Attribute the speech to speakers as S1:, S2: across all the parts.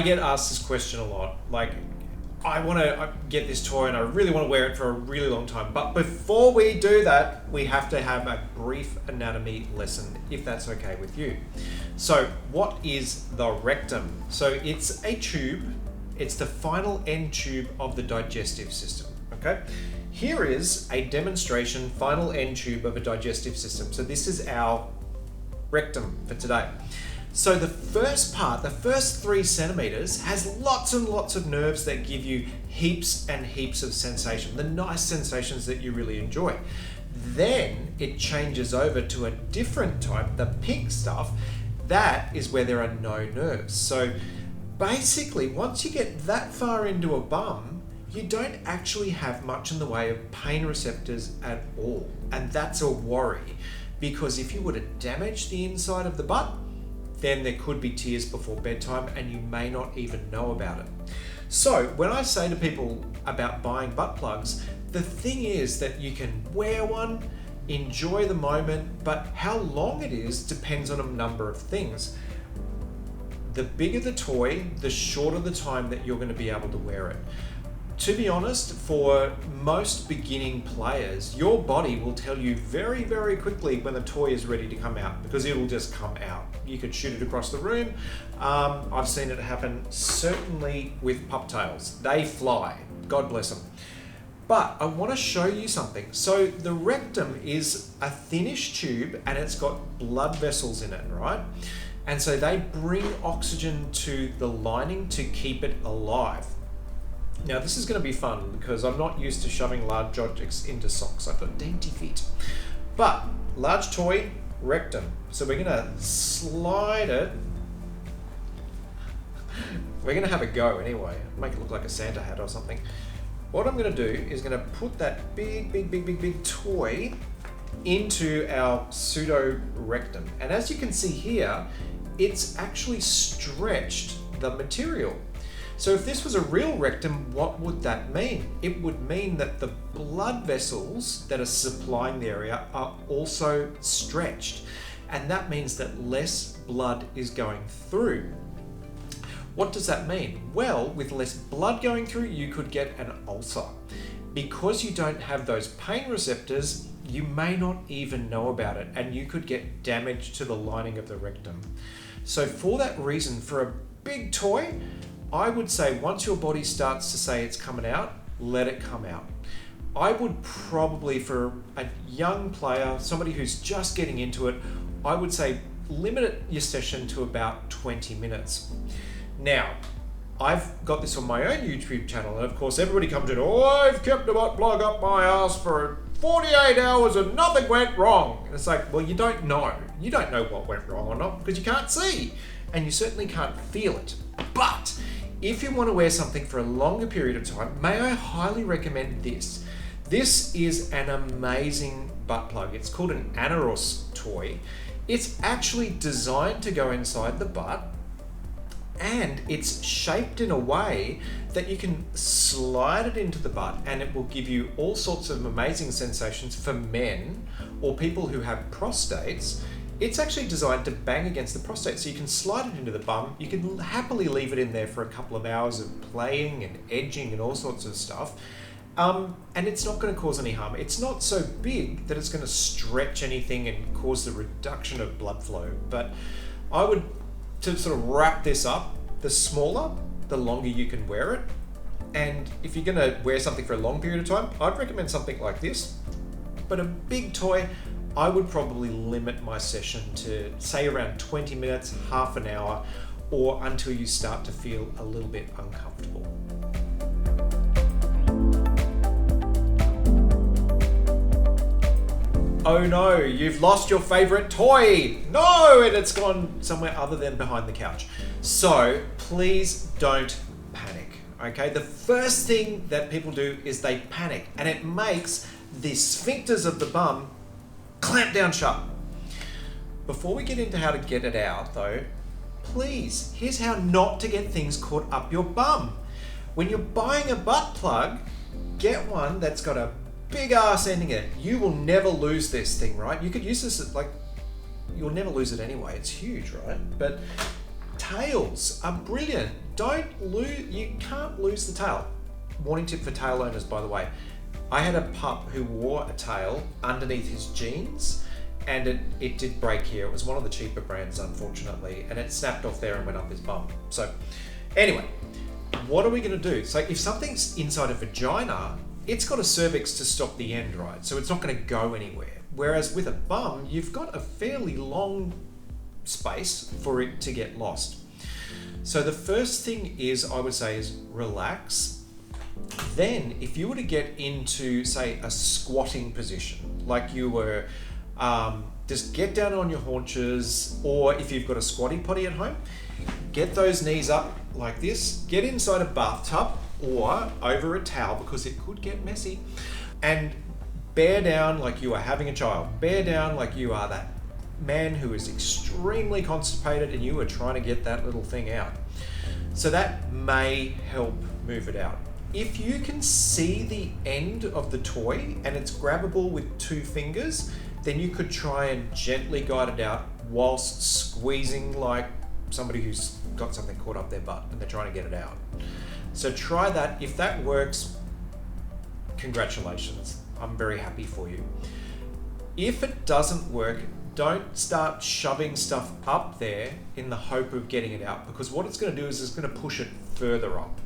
S1: I get asked this question a lot. Like, I want to get this toy and I really want to wear it for a really long time. But before we do that, we have to have a brief anatomy lesson, if that's okay with you. So what is the rectum? So it's a tube. It's the final end tube of the digestive system, okay? Here is a demonstration final end tube of a digestive system. So this is our rectum for today. So the first part, the first 3 centimeters, has lots and lots of nerves that give you heaps and heaps of sensation, the nice sensations that you really enjoy. Then it changes over to a different type, the pink stuff. That is where there are no nerves. So basically, once you get that far into a bum, you don't actually have much in the way of pain receptors at all. And that's a worry, because if you were to damage the inside of the butt, then there could be tears before bedtime and you may not even know about it. So when I say to people about buying butt plugs, the thing is that you can wear one, enjoy the moment, but how long it is depends on a number of things. The bigger the toy, the shorter the time that you're going to be able to wear it. To be honest, for most beginning players, your body will tell you very, very quickly when the toy is ready to come out, because it'll just come out. You could shoot it across the room. I've seen it happen certainly with pup tails. They fly, God bless them. But I want to show you something. So the rectum is a thinnish tube and it's got blood vessels in it, right? And so they bring oxygen to the lining to keep it alive. Now this is going to be fun because I'm not used to shoving large objects into socks. I've got dainty feet. But large toy, rectum. So we're going to slide it. We're going to have a go anyway. Make it look like a Santa hat or something. What I'm going to do is going to put that big toy into our pseudo rectum. And as you can see here, it's actually stretched the material. So if this was a real rectum, what would that mean? It would mean that the blood vessels that are supplying the area are also stretched. And that means that less blood is going through. What does that mean? Well, with less blood going through, you could get an ulcer. Because you don't have those pain receptors, you may not even know about it, and you could get damage to the lining of the rectum. So for that reason, for a big toy, I would say once your body starts to say it's coming out, let it come out. I would probably, for a young player, somebody who's just getting into it, I would say limit your session to about 20 minutes. Now, I've got this on my own YouTube channel, and of course everybody comes in, oh, I've kept a butt plug up my ass for 48 hours and nothing went wrong. And it's like, well, you don't know. You don't know what went wrong or not because you can't see, and you certainly can't feel it. But if you want to wear something for a longer period of time, may I highly recommend this. This is an amazing butt plug. It's called an Aneros toy. It's actually designed to go inside the butt, and it's shaped in a way that you can slide it into the butt and it will give you all sorts of amazing sensations for men or people who have prostates. It's actually designed to bang against the prostate, so you can slide it into the bum. You can happily leave it in there for a couple of hours of playing and edging and all sorts of stuff. And it's not going to cause any harm. It's not so big that it's going to stretch anything and cause the reduction of blood flow. But I would, to sort of wrap this up, the smaller, the longer you can wear it. And if you're going to wear something for a long period of time, I'd recommend something like this. But a big toy, I would probably limit my session to say around 20 minutes, half an hour, or until you start to feel a little bit uncomfortable. Oh no, you've lost your favorite toy. No, and it's gone somewhere other than behind the couch. So please don't panic, okay? The first thing that people do is they panic, and it makes the sphincters of the bum clamp down shut. Before we get into how to get it out though, please, here's how not to get things caught up your bum. When you're buying a butt plug, get one that's got a big ass ending in it. You will never lose this thing, right? You could use this as you'll never lose it anyway. It's huge, right? But tails are brilliant. You can't lose the tail. Warning tip for tail owners, by the way. I had a pup who wore a tail underneath his jeans, and it did break here. It was one of the cheaper brands, unfortunately, and it snapped off there and went up his bum. So anyway, what are we going to do? So if something's inside a vagina, it's got a cervix to stop the end, right? So it's not going to go anywhere. Whereas with a bum, you've got a fairly long space for it to get lost. So the first thing I would say is relax. Then if you were to get into, say, a squatting position, like you were, just get down on your haunches, or if you've got a squatty potty at home, get those knees up like this, get inside a bathtub or over a towel, because it could get messy, and bear down like you are having a child. Bear down like you are that man who is extremely constipated and you are trying to get that little thing out. So that may help move it out. If you can see the end of the toy and it's grabbable with 2 fingers, then you could try and gently guide it out whilst squeezing like somebody who's got something caught up their butt and they're trying to get it out. So try that. If that works, congratulations. I'm very happy for you. If it doesn't work, don't start shoving stuff up there in the hope of getting it out, because what it's going to do is it's going to push it further up.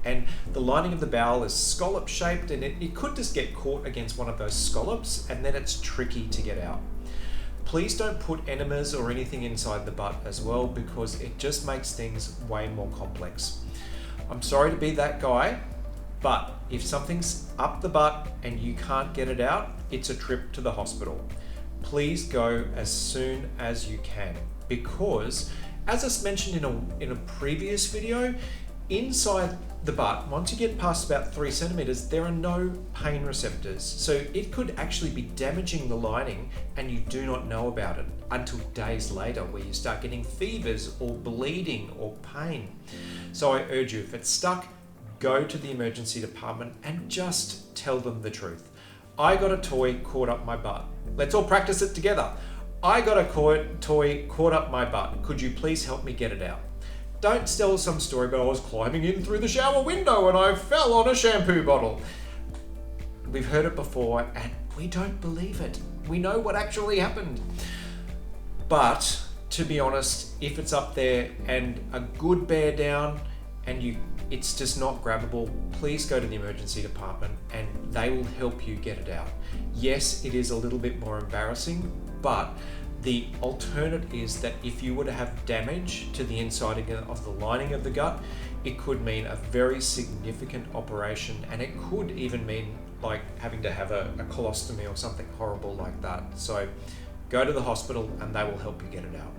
S1: And the lining of the bowel is scallop shaped, and it could just get caught against one of those scallops, and then it's tricky to get out. Please don't put enemas or anything inside the butt as well, because it just makes things way more complex. I'm sorry to be that guy, but if something's up the butt and you can't get it out, it's a trip to the hospital. Please go as soon as you can, because as I mentioned in a previous video, inside the butt, once you get past about 3 centimeters, there are no pain receptors. So it could actually be damaging the lining and you do not know about it until days later, where you start getting fevers or bleeding or pain. So I urge you, if it's stuck, go to the emergency department and just tell them the truth. I got a toy caught up my butt. Let's all practice it together. I got a toy caught up my butt. Could you please help me get it out? Don't tell some story about I was climbing in through the shower window and I fell on a shampoo bottle. We've heard it before and we don't believe it. We know what actually happened. But to be honest, if it's up there and a good bear down and it's just not grabbable, please go to the emergency department and they will help you get it out. Yes, it is a little bit more embarrassing, but the alternate is that if you were to have damage to the inside of the lining of the gut, it could mean a very significant operation, and it could even mean like having to have a colostomy or something horrible like that. So go to the hospital and they will help you get it out.